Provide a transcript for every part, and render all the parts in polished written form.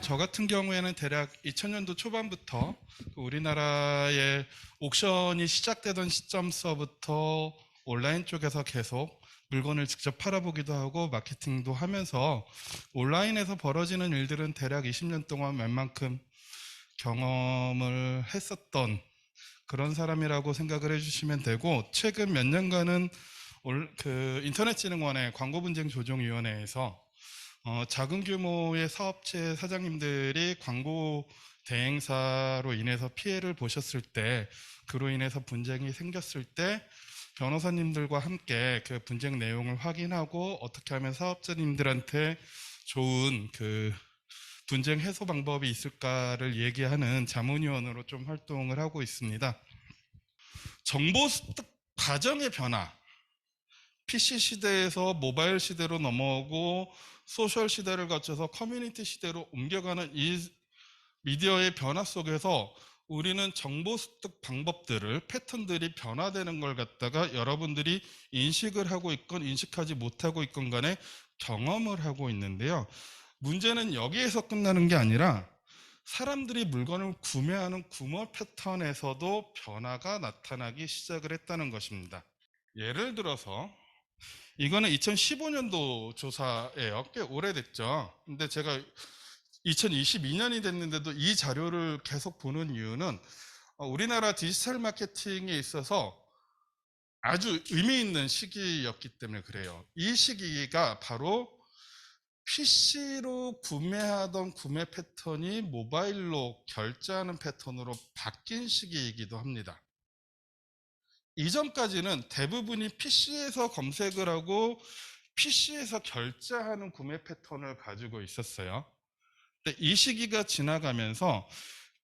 저 같은 경우에는 대략 2000년도 초반부터 우리나라의 옥션이 시작되던 시점서부터 온라인 쪽에서 계속 물건을 직접 팔아보기도 하고 마케팅도 하면서 온라인에서 벌어지는 일들은 대략 20년 동안 웬만큼 경험을 했었던 그런 사람이라고 생각을 해주시면 되고, 최근 몇 년간은 인터넷진흥원의 광고분쟁조정위원회에서 작은 규모의 사업체 사장님들이 광고 대행사로 인해서 피해를 보셨을 때, 그로 인해서 분쟁이 생겼을 때 변호사님들과 함께 그 분쟁 내용을 확인하고 어떻게 하면 사업자님들한테 좋은 분쟁 해소 방법이 있을까를 얘기하는 자문위원으로 좀 활동을 하고 있습니다. 정보 습득 과정의 변화, PC 시대에서 모바일 시대로 넘어오고 소셜 시대를 거쳐서 커뮤니티 시대로 옮겨가는 이 미디어의 변화 속에서 우리는 정보 습득 방법들을, 패턴들이 변화되는 걸 갖다가 여러분들이 인식을 하고 있건 인식하지 못하고 있건 간에 경험을 하고 있는데요. 문제는 여기에서 끝나는 게 아니라 사람들이 물건을 구매하는 구매 패턴에서도 변화가 나타나기 시작을 했다는 것입니다. 예를 들어서 이거는 2015년도 조사예요. 꽤 오래됐죠. 근데 제가 2022년이 됐는데도 이 자료를 계속 보는 이유는 우리나라 디지털 마케팅에 있어서 아주 의미 있는 시기였기 때문에 그래요. 이 시기가 바로 PC로 구매하던 구매 패턴이 모바일로 결제하는 패턴으로 바뀐 시기이기도 합니다. 이전까지는 대부분이 PC에서 검색을 하고 PC에서 결제하는 구매 패턴을 가지고 있었어요. 근데 이 시기가 지나가면서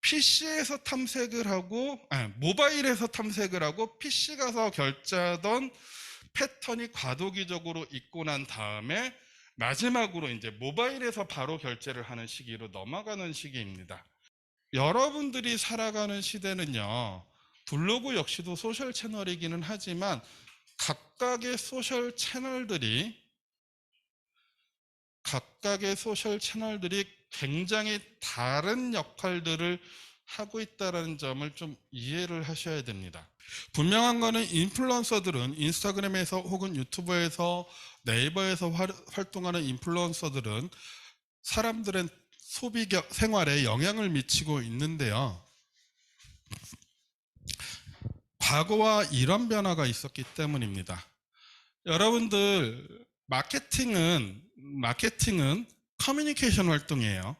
PC에서 탐색을 하고, 모바일에서 탐색을 하고 PC 가서 결제하던 패턴이 과도기적으로 있고 난 다음에 마지막으로 이제 모바일에서 바로 결제를 하는 시기로 넘어가는 시기입니다. 여러분들이 살아가는 시대는요, 블로그 역시도 소셜 채널이기는 하지만 각각의 소셜 채널들이 굉장히 다른 역할들을 하고 있다는 점을 좀 이해를 하셔야 됩니다. 분명한 거는 인플루언서들은 인스타그램에서 혹은 유튜브에서 네이버에서 활동하는 인플루언서들은 사람들의 소비 생활에 영향을 미치고 있는데요. 과거와 이런 변화가 있었기 때문입니다. 여러분들, 마케팅은 커뮤니케이션 활동이에요.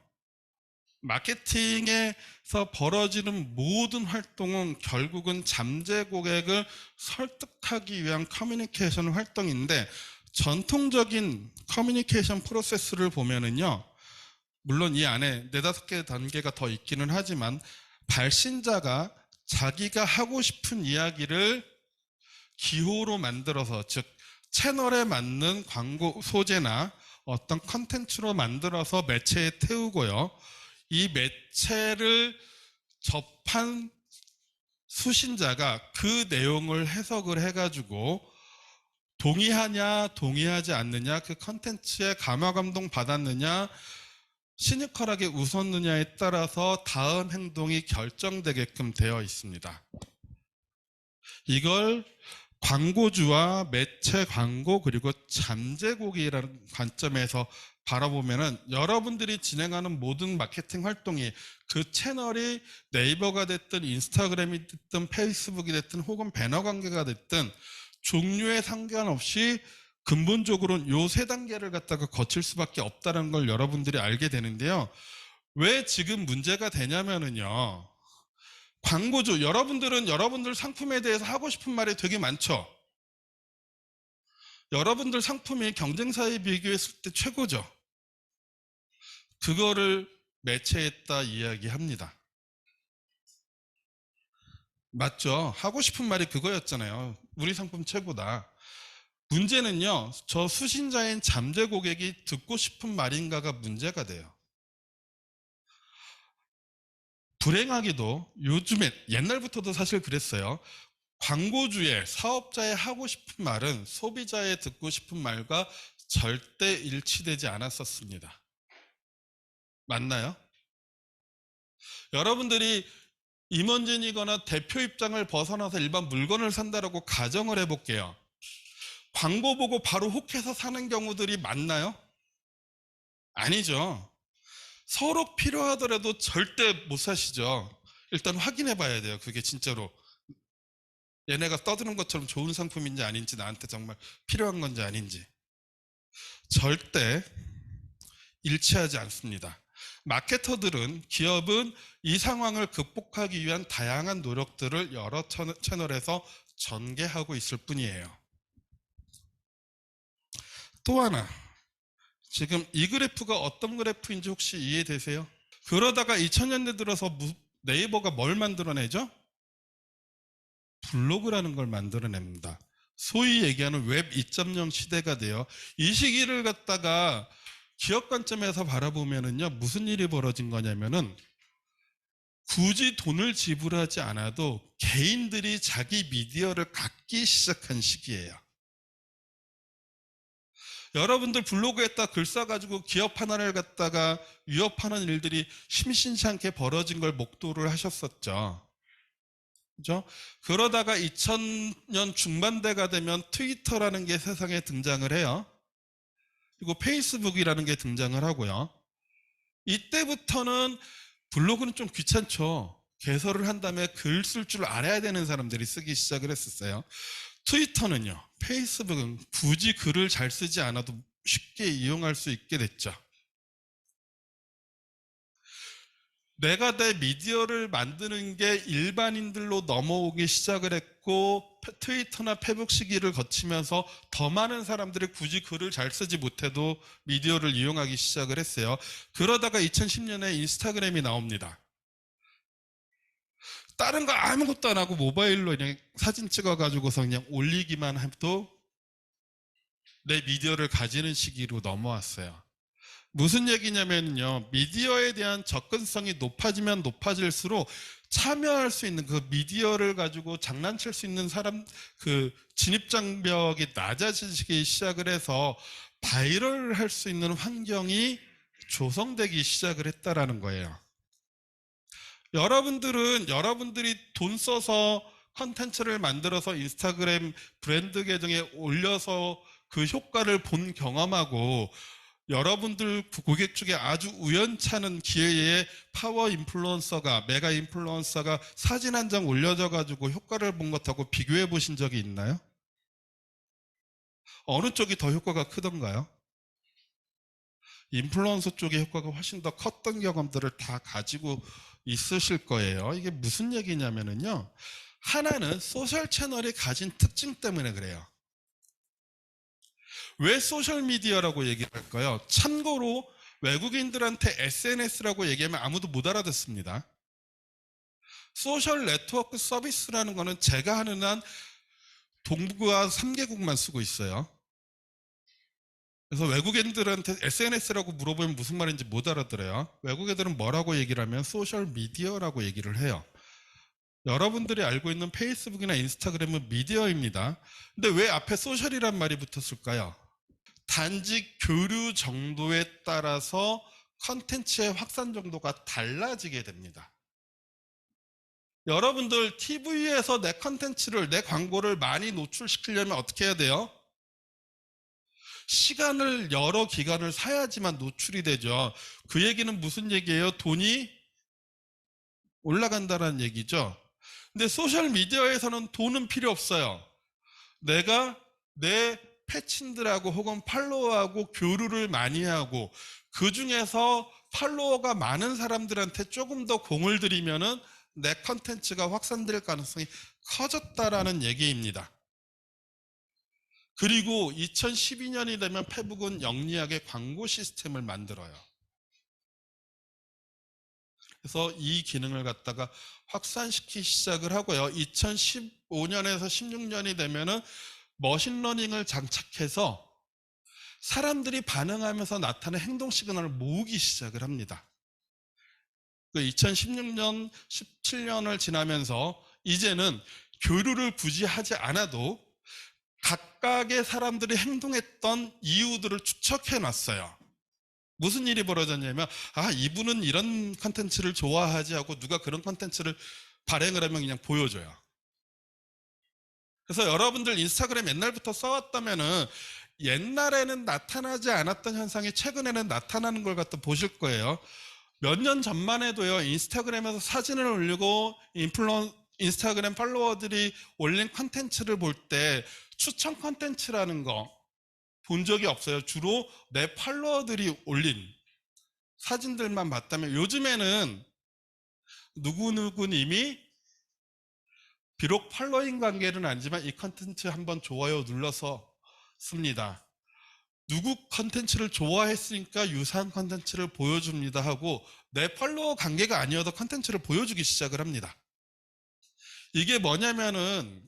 마케팅에서 벌어지는 모든 활동은 결국은 잠재 고객을 설득하기 위한 커뮤니케이션 활동인데, 전통적인 커뮤니케이션 프로세스를 보면은요, 물론 이 안에 4-5개 단계가 더 있기는 하지만 발신자가 자기가 하고 싶은 이야기를 기호로 만들어서, 즉 채널에 맞는 광고 소재나 어떤 컨텐츠로 만들어서 매체에 태우고요, 이 매체를 접한 수신자가 그 내용을 해석을 해가지고 동의하냐 동의하지 않느냐, 그 컨텐츠에 감화감동 받았느냐 시니컬하게 웃었느냐에 따라서 다음 행동이 결정되게끔 되어 있습니다. 이걸 광고주와 매체 광고 그리고 잠재고객이라는 관점에서 바라보면은 여러분들이 진행하는 모든 마케팅 활동이, 그 채널이 네이버가 됐든 인스타그램이 됐든 페이스북이 됐든 혹은 배너 관계가 됐든 종류에 상관없이 근본적으로는 요 3단계를 갖다가 거칠 수밖에 없다는 걸 여러분들이 알게 되는데요. 왜 지금 문제가 되냐면은요, 광고주, 여러분들은 여러분들 상품에 대해서 하고 싶은 말이 되게 많죠. 여러분들 상품이 경쟁사에 비교했을 때 최고죠. 그거를 매체에다 이야기합니다. 맞죠? 하고 싶은 말이 그거였잖아요. 우리 상품 최고다. 문제는요, 저 수신자인 잠재 고객이 듣고 싶은 말인가가 문제가 돼요. 불행하게도 요즘에, 옛날부터도 사실 그랬어요. 광고주의, 사업자의 하고 싶은 말은 소비자의 듣고 싶은 말과 절대 일치되지 않았었습니다. 맞나요? 여러분들이 임원진이거나 대표 입장을 벗어나서 일반 물건을 산다라고 가정을 해볼게요. 광고 보고 바로 혹해서 사는 경우들이 많나요? 아니죠. 서로 필요하더라도 절대 못 사시죠. 일단 확인해 봐야 돼요. 그게 진짜로 얘네가 떠드는 것처럼 좋은 상품인지 아닌지, 나한테 정말 필요한 건지 아닌지. 절대 일치하지 않습니다. 마케터들은, 기업은 이 상황을 극복하기 위한 다양한 노력들을 여러 채널에서 전개하고 있을 뿐이에요. 또 하나, 지금 이 그래프가 어떤 그래프인지 혹시 이해되세요? 그러다가 2000년대 들어서 네이버가 뭘 만들어내죠? 블로그라는 걸 만들어냅니다. 소위 얘기하는 웹 2.0 시대가 돼요. 이 시기를 갖다가 기업 관점에서 바라보면은요, 무슨 일이 벌어진 거냐면은 굳이 돈을 지불하지 않아도 개인들이 자기 미디어를 갖기 시작한 시기예요. 여러분들 블로그에다 글 써가지고 기업 하나를 갖다가 위협하는 일들이 심심치 않게 벌어진 걸 목도를 하셨었죠. 그죠? 그러다가 2000년 중반대가 되면 트위터라는 게 세상에 등장을 해요. 그리고 페이스북이라는 게 등장을 하고요. 이때부터는 블로그는 좀 귀찮죠. 개설을 한 다음에 글 쓸 줄 알아야 되는 사람들이 쓰기 시작을 했었어요. 트위터는요, 페이스북은 굳이 글을 잘 쓰지 않아도 쉽게 이용할 수 있게 됐죠. 내가 내 미디어를 만드는 게 일반인들로 넘어오기 시작을 했고, 트위터나 페북 시기를 거치면서 더 많은 사람들이 굳이 글을 잘 쓰지 못해도 미디어를 이용하기 시작을 했어요. 그러다가 2010년에 인스타그램이 나옵니다. 다른 거 아무것도 안 하고 모바일로 그냥 사진 찍어가지고서 그냥 올리기만 해도 내 미디어를 가지는 시기로 넘어왔어요. 무슨 얘기냐면요, 미디어에 대한 접근성이 높아지면 높아질수록 참여할 수 있는, 그 미디어를 가지고 장난칠 수 있는 사람, 그 진입장벽이 낮아지기 시작을 해서 바이럴 할 수 있는 환경이 조성되기 시작을 했다라는 거예요. 여러분들이 돈 써서 컨텐츠를 만들어서 인스타그램 브랜드 계정에 올려서 그 효과를 본 경험하고, 여러분들 고객 중에 아주 우연찮은 기회에 파워 인플루언서가, 메가 인플루언서가 사진 한 장 올려져 가지고 효과를 본 것하고 비교해 보신 적이 있나요? 어느 쪽이 더 효과가 크던가요? 인플루언서 쪽의 효과가 훨씬 더 컸던 경험들을 다 가지고 있으실 거예요. 이게 무슨 얘기냐면요, 하나는 소셜 채널이 가진 특징 때문에 그래요. 왜 소셜미디어라고 얘기를 할까요? 참고로 외국인들한테 SNS라고 얘기하면 아무도 못 알아듣습니다. 소셜 네트워크 서비스라는 거는 제가 하는 한 동북아 3개국만 쓰고 있어요. 그래서 외국인들한테 SNS라고 물어보면 무슨 말인지 못 알아들어요. 외국 애들은 뭐라고 얘기를 하면 소셜 미디어라고 얘기를 해요. 여러분들이 알고 있는 페이스북이나 인스타그램은 미디어입니다. 근데 왜 앞에 소셜이란 말이 붙었을까요? 단지 교류 정도에 따라서 컨텐츠의 확산 정도가 달라지게 됩니다. 여러분들 TV에서 내 컨텐츠를, 내 광고를 많이 노출시키려면 어떻게 해야 돼요? 시간을, 여러 기간을 사야지만 노출이 되죠. 그 얘기는 무슨 얘기예요? 돈이 올라간다는 얘기죠. 근데 소셜미디어에서는 돈은 필요 없어요. 내가 내 패친들하고 혹은 팔로워하고 교류를 많이 하고, 그 중에서 팔로워가 많은 사람들한테 조금 더 공을 들이면은 내 컨텐츠가 확산될 가능성이 커졌다라는 얘기입니다. 그리고 2012년이 되면 페북은 영리하게 광고 시스템을 만들어요. 그래서 이 기능을 갖다가 확산시키기 시작을 하고요. 2015년에서 16년이 되면은 머신러닝을 장착해서 사람들이 반응하면서 나타나는 행동 시그널을 모으기 시작을 합니다. 2016년, 17년을 지나면서 이제는 교류를 굳이 하지 않아도 각각의 사람들이 행동했던 이유들을 추적해 놨어요. 무슨 일이 벌어졌냐면, 아, 이분은 이런 컨텐츠를 좋아하지 하고 누가 그런 컨텐츠를 발행을 하면 그냥 보여줘요. 그래서 여러분들 인스타그램 옛날부터 써왔다면은 옛날에는 나타나지 않았던 현상이 최근에는 나타나는 걸 갖다 보실 거예요. 몇 년 전만 해도요, 인스타그램에서 사진을 올리고 인스타그램 팔로워들이 올린 컨텐츠를 볼 때 추천 컨텐츠라는 거 본 적이 없어요. 주로 내 팔로워들이 올린 사진들만 봤다면, 요즘에는 누구누구님이 비록 팔로잉 관계는 아니지만 이 컨텐츠 한번 좋아요 눌러서 씁니다. 누구 컨텐츠를 좋아했으니까 유사한 컨텐츠를 보여줍니다 하고 내 팔로워 관계가 아니어도 컨텐츠를 보여주기 시작을 합니다. 이게 뭐냐면은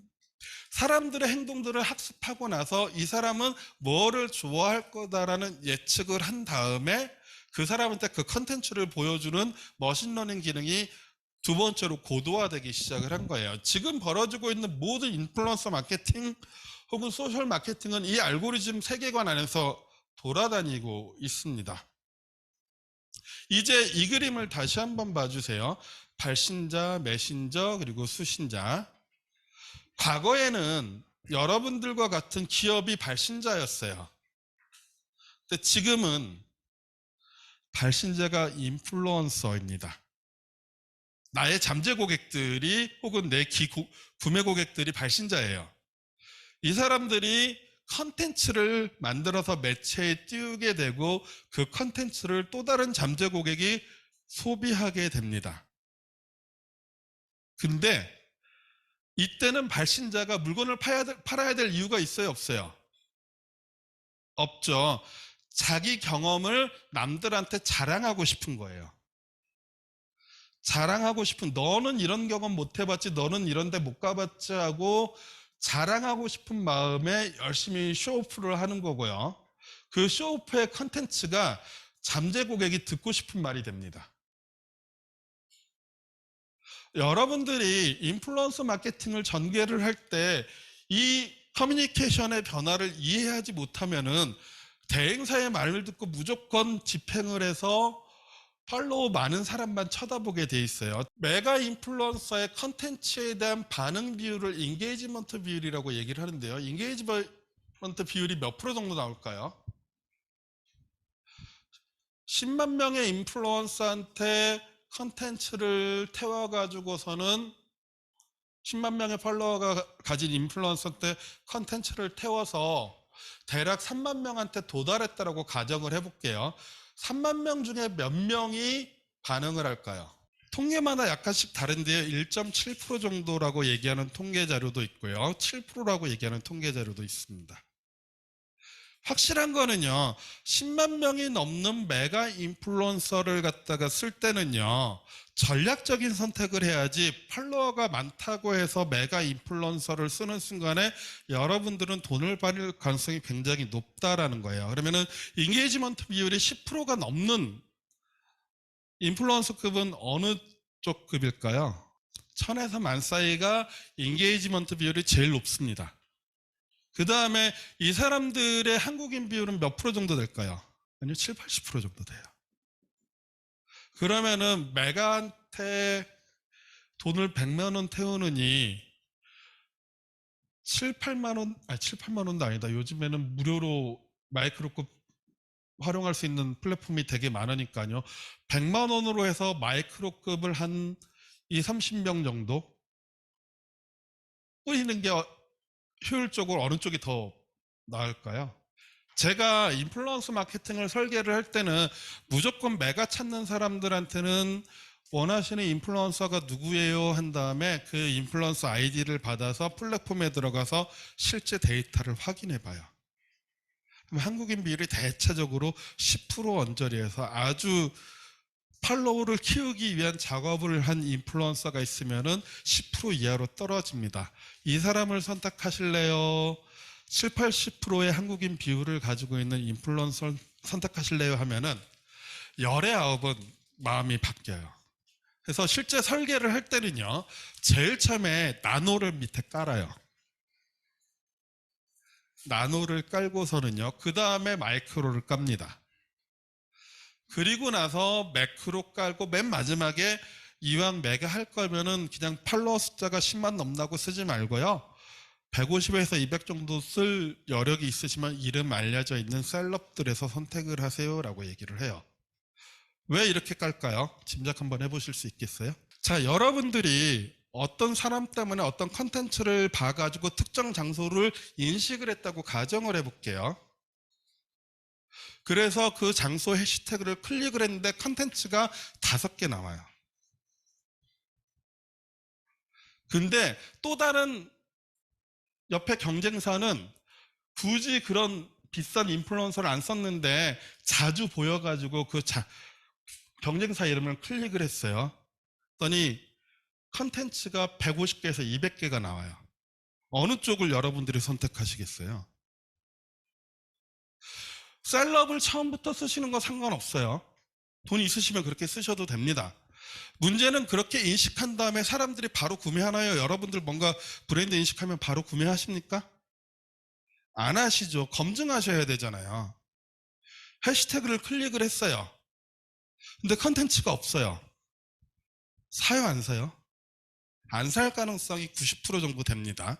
사람들의 행동들을 학습하고 나서 이 사람은 뭐를 좋아할 거다라는 예측을 한 다음에 그 사람한테 그 컨텐츠를 보여주는 머신러닝 기능이 두 번째로 고도화되기 시작을 한 거예요. 지금 벌어지고 있는 모든 인플루언서 마케팅 혹은 소셜 마케팅은 이 알고리즘 세계관 안에서 돌아다니고 있습니다. 이제 이 그림을 다시 한번 봐주세요. 발신자, 메신저, 그리고 수신자. 과거에는 여러분들과 같은 기업이 발신자였어요. 근데 지금은 발신자가 인플루언서입니다. 나의 잠재 고객들이 혹은 내 구매 고객들이 발신자예요. 이 사람들이 컨텐츠를 만들어서 매체에 띄우게 되고 그 컨텐츠를 또 다른 잠재 고객이 소비하게 됩니다. 근데 이때는 발신자가 물건을 팔아야 될 이유가 있어요, 없어요? 없죠. 자기 경험을 남들한테 자랑하고 싶은 거예요. 자랑하고 싶은, 너는 이런 경험 못 해봤지, 너는 이런 데 못 가봤지 하고 자랑하고 싶은 마음에 열심히 쇼오프를 하는 거고요. 그 쇼오프의 컨텐츠가 잠재 고객이 듣고 싶은 말이 됩니다. 여러분들이 인플루언서 마케팅을 전개를 할 때 이 커뮤니케이션의 변화를 이해하지 못하면은 대행사의 말을 듣고 무조건 집행을 해서 팔로우 많은 사람만 쳐다보게 돼 있어요. 메가 인플루언서의 컨텐츠에 대한 반응 비율을 인게이지먼트 비율이라고 얘기를 하는데요. 인게이지먼트 비율이 몇 프로 정도 나올까요? 10만 명의 인플루언서한테 컨텐츠를 태워가지고서는 10만 명의 팔로워가 가진 인플루언서한테 컨텐츠를 태워서 대략 3만 명한테 도달했다라고 가정을 해볼게요. 3만 명 중에 몇 명이 반응을 할까요? 통계마다 약간씩 다른데요. 1.7% 정도라고 얘기하는 통계 자료도 있고요. 7%라고 얘기하는 통계 자료도 있습니다. 확실한 거는요, 10만 명이 넘는 메가 인플루언서를 갖다가 쓸 때는요, 전략적인 선택을 해야지 팔로워가 많다고 해서 메가 인플루언서를 쓰는 순간에 여러분들은 돈을 받을 가능성이 굉장히 높다라는 거예요. 그러면은 인게이지먼트 비율이 10%가 넘는 인플루언서급은 어느 쪽 급일까요? 1000에서 만 사이가 인게이지먼트 비율이 제일 높습니다. 그 다음에 이 사람들의 한국인 비율은 몇 프로 정도 될까요? 아니요, 7, 80% 정도 돼요. 그러면은 메가한테 돈을 100만 원 태우느니 7, 8만 원, 아니 7, 8만 원도 아니다. 요즘에는 무료로 마이크로급 활용할 수 있는 플랫폼이 되게 많으니까요. 100만 원으로 해서 마이크로급을 한 2, 30명 정도 뿌리는 게 효율적으로 어느 쪽이 더 나을까요? 제가 인플루언서 마케팅을 설계를 할 때는 무조건 메가 찾는 사람들한테는 원하시는 인플루언서가 누구예요 한 다음에 그 인플루언서 아이디를 받아서 플랫폼에 들어가서 실제 데이터를 확인해 봐요. 그럼 한국인 비율이 대체적으로 10% 언저리에서 아주 팔로우를 키우기 위한 작업을 한 인플루언서가 있으면은 10% 이하로 떨어집니다. 이 사람을 선택하실래요? 7, 80%의 한국인 비율을 가지고 있는 인플루언서를 선택하실래요? 하면은 열의 9은 마음이 바뀌어요. 그래서 실제 설계를 할 때는요, 제일 처음에 나노를 밑에 깔아요. 나노를 깔고서는요, 그 다음에 마이크로를 깝니다. 그리고 나서 매크로 깔고 맨 마지막에 이왕 매가 할 거면은 그냥 팔로워 숫자가 10만 넘나고 쓰지 말고요. 150에서 200 정도 쓸 여력이 있으시면 이름 알려져 있는 셀럽들에서 선택을 하세요라고 얘기를 해요. 왜 이렇게 깔까요? 짐작 한번 해보실 수 있겠어요? 자, 여러분들이 어떤 사람 때문에 어떤 컨텐츠를 봐가지고 특정 장소를 인식을 했다고 가정을 해볼게요. 그래서 그 장소 해시태그를 클릭을 했는데 컨텐츠가 5개 나와요. 근데 또 다른 옆에 경쟁사는 굳이 그런 비싼 인플루언서를 안 썼는데 자주 보여가지고 그 경쟁사 이름을 클릭을 했어요. 그랬더니 컨텐츠가 150개에서 200개가 나와요. 어느 쪽을 여러분들이 선택하시겠어요? 셀럽을 처음부터 쓰시는 거 상관없어요. 돈 있으시면 그렇게 쓰셔도 됩니다. 문제는 그렇게 인식한 다음에 사람들이 바로 구매하나요? 여러분들 뭔가 브랜드 인식하면 바로 구매하십니까? 안 하시죠. 검증하셔야 되잖아요. 해시태그를 클릭을 했어요. 근데 컨텐츠가 없어요. 사요, 안 사요? 안 살 가능성이 90% 정도 됩니다.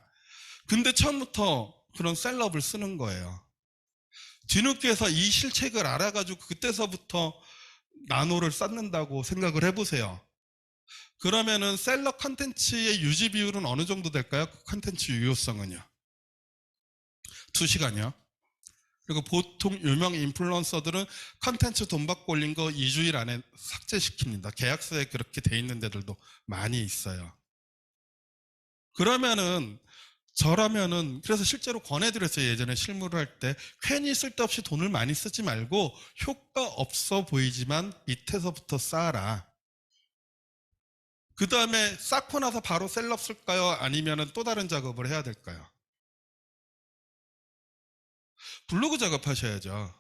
근데 처음부터 그런 셀럽을 쓰는 거예요. 뒤늦게서 이 실책을 알아가지고 그때서부터 나노를 쌓는다고 생각을 해보세요. 그러면은 셀럽 컨텐츠의 유지 비율은 어느 정도 될까요? 그 컨텐츠 유효성은요? 2시간이요. 그리고 보통 유명 인플루언서들은 컨텐츠 돈 받고 올린 거 2주일 안에 삭제시킵니다. 계약서에 그렇게 돼 있는 데들도 많이 있어요. 그러면은 저라면은 그래서 실제로 권해드렸어요. 예전에 실무를 할 때 괜히 쓸데없이 돈을 많이 쓰지 말고 효과 없어 보이지만 밑에서부터 쌓아라. 그 다음에 쌓고 나서 바로 셀럽 쓸까요? 아니면은 또 다른 작업을 해야 될까요? 블로그 작업하셔야죠.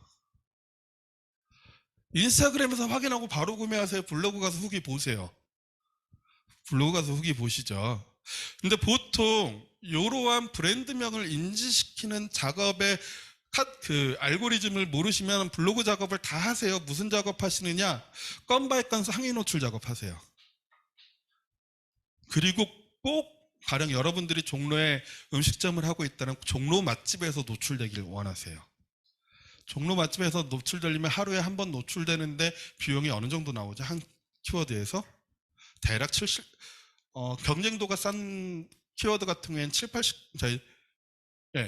인스타그램에서 확인하고 바로 구매하세요? 블로그 가서 후기 보세요? 블로그 가서 후기 보시죠. 근데 보통 이러한 브랜드명을 인지시키는 작업의 그 알고리즘을 모르시면 블로그 작업을 다 하세요. 무슨 작업 하시느냐? 건바이 건 상위 노출 작업하세요. 그리고 꼭 가령 여러분들이 종로에 음식점을 하고 있다는 종로 맛집에서 노출되길 원하세요. 종로 맛집에서 노출되려면 하루에 한 번 노출되는데 비용이 어느 정도 나오죠? 한 키워드에서? 대략 70, 경쟁도가 싼 키워드 같은 경우에는 7, 80, 저희,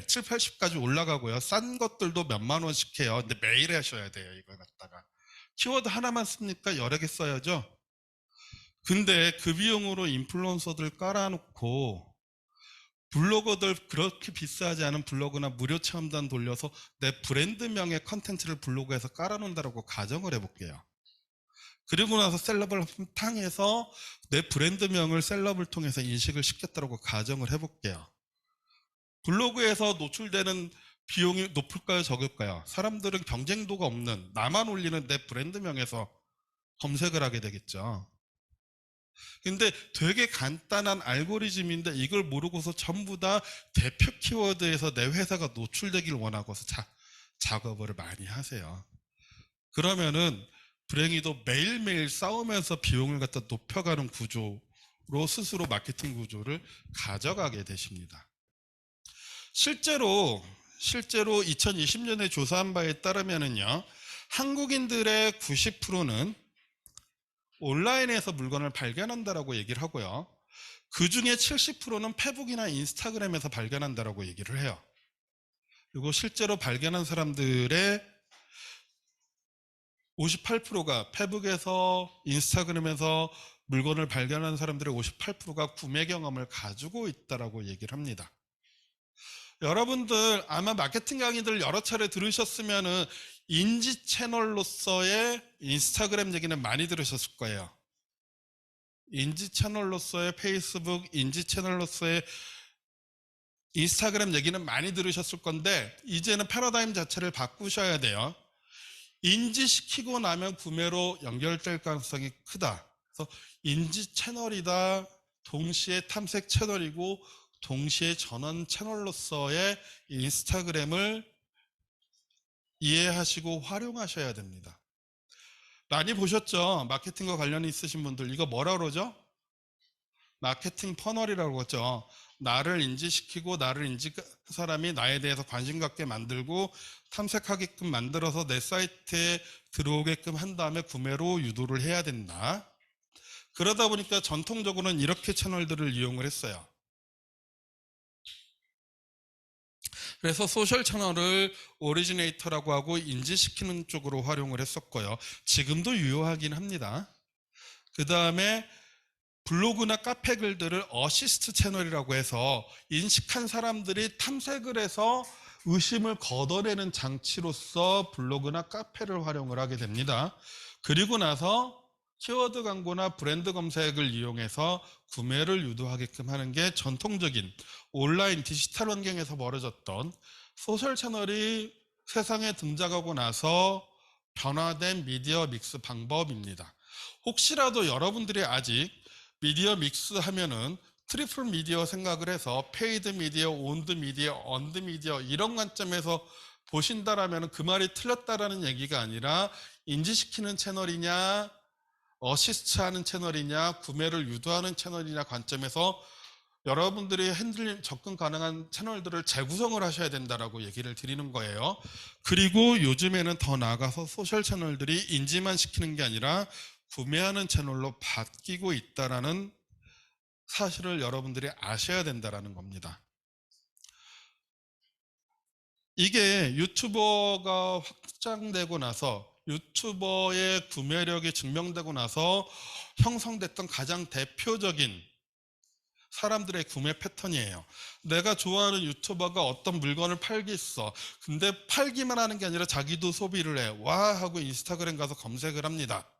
7, 80까지 올라가고요. 싼 것들도 몇만 원씩 해요. 근데 매일 하셔야 돼요, 이걸 갖다가. 키워드 하나만 씁니까? 여러 개 써야죠. 근데 그 비용으로 인플루언서들 깔아놓고 블로거들 그렇게 비싸지 않은 블로그나 무료 체험단 돌려서 내 브랜드명의 컨텐츠를 블로그에서 깔아놓는다고 가정을 해볼게요. 그리고 나서 셀럽을 탕해서 내 브랜드명을 셀럽을 통해서 인식을 시켰다고 가정을 해볼게요. 블로그에서 노출되는 비용이 높을까요? 적을까요? 사람들은 경쟁도가 없는 나만 올리는 내 브랜드명에서 검색을 하게 되겠죠. 근데 되게 간단한 알고리즘인데 이걸 모르고서 전부 다 대표 키워드에서 내 회사가 노출되길 원하고서 작업을 많이 하세요. 그러면은 불행히도 매일매일 싸우면서 비용을 갖다 높여가는 구조로 스스로 마케팅 구조를 가져가게 되십니다. 실제로 2020년에 조사한 바에 따르면은요, 한국인들의 90%는 온라인에서 물건을 발견한다라고 얘기를 하고요. 그 중에 70%는 페북이나 인스타그램에서 발견한다라고 얘기를 해요. 그리고 실제로 발견한 사람들의 58%가 페북에서 인스타그램에서 물건을 발견한 사람들의 58%가 구매 경험을 가지고 있다라고 얘기를 합니다. 여러분들 아마 마케팅 강의들 여러 차례 들으셨으면은 인지 채널로서의 인스타그램 얘기는 많이 들으셨을 거예요. 인지 채널로서의 페이스북, 인지 채널로서의 인스타그램 얘기는 많이 들으셨을 건데 이제는 패러다임 자체를 바꾸셔야 돼요. 인지시키고 나면 구매로 연결될 가능성이 크다. 그래서 인지 채널이다. 동시에 탐색 채널이고 동시에 전원 채널로서의 인스타그램을 이해하시고 활용하셔야 됩니다. 많이 보셨죠? 마케팅과 관련이 있으신 분들. 이거 뭐라 그러죠? 마케팅 퍼널이라고 그러죠. 나를 인지시키고 나를 사람이 나에 대해서 관심 갖게 만들고 탐색하게끔 만들어서 내 사이트에 들어오게끔 한 다음에 구매로 유도를 해야 된다. 그러다 보니까 전통적으로는 이렇게 채널들을 이용을 했어요. 그래서 소셜 채널을 오리지네이터라고 하고 인지시키는 쪽으로 활용을 했었고요. 지금도 유효하긴 합니다. 그 다음에 블로그나 카페 글들을 어시스트 채널이라고 해서 인식한 사람들이 탐색을 해서 의심을 걷어내는 장치로서 블로그나 카페를 활용을 하게 됩니다. 그리고 나서 키워드 광고나 브랜드 검색을 이용해서 구매를 유도하게끔 하는 게 전통적인 온라인 디지털 환경에서 벌어졌던 소셜 채널이 세상에 등장하고 나서 변화된 미디어 믹스 방법입니다. 혹시라도 여러분들이 아직 미디어 믹스 하면은 트리플 미디어 생각을 해서 페이드 미디어, 온드 미디어, 언드 미디어 이런 관점에서 보신다라면 그 말이 틀렸다라는 얘기가 아니라 인지시키는 채널이냐, 어시스트하는 채널이냐, 구매를 유도하는 채널이냐 관점에서 여러분들이 핸들링 접근 가능한 채널들을 재구성을 하셔야 된다라고 얘기를 드리는 거예요. 그리고 요즘에는 더 나아가서 소셜 채널들이 인지만 시키는 게 아니라 구매하는 채널로 바뀌고 있다라는 사실을 여러분들이 아셔야 된다라는 겁니다. 이게 유튜버가 확장되고 나서 유튜버의 구매력이 증명되고 나서 형성됐던 가장 대표적인 사람들의 구매 패턴이에요. 내가 좋아하는 유튜버가 어떤 물건을 팔겠어. 근데 팔기만 하는 게 아니라 자기도 소비를 해. 와 하고 인스타그램 가서 검색을 합니다.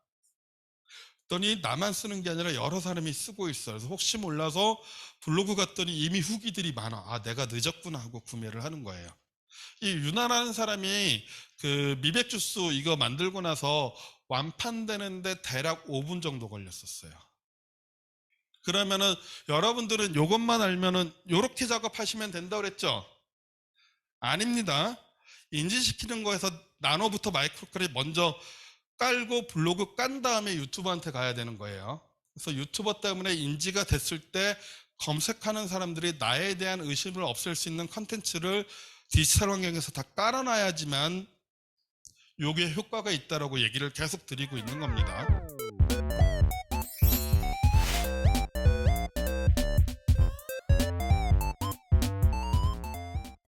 그랬더니 나만 쓰는 게 아니라 여러 사람이 쓰고 있어요. 그래서 혹시 몰라서 블로그 갔더니 이미 후기들이 많아. 아, 내가 늦었구나 하고 구매를 하는 거예요. 이 유나라는 사람이 그 미백 주스 이거 만들고 나서 완판되는데 대략 5분 정도 걸렸었어요. 그러면은 여러분들은 이것만 알면은 요렇게 작업하시면 된다고 그랬죠? 아닙니다. 인지시키는 거에서 나노부터 마이크로까지 먼저 깔고 블로그 깐 다음에 유튜버한테 가야 되는 거예요. 그래서 유튜버 때문에 인지가 됐을 때 검색하는 사람들이 나에 대한 의심을 없앨 수 있는 컨텐츠를 디지털 환경에서 다 깔아놔야지만 요게 효과가 있다라고 얘기를 계속 드리고 있는 겁니다.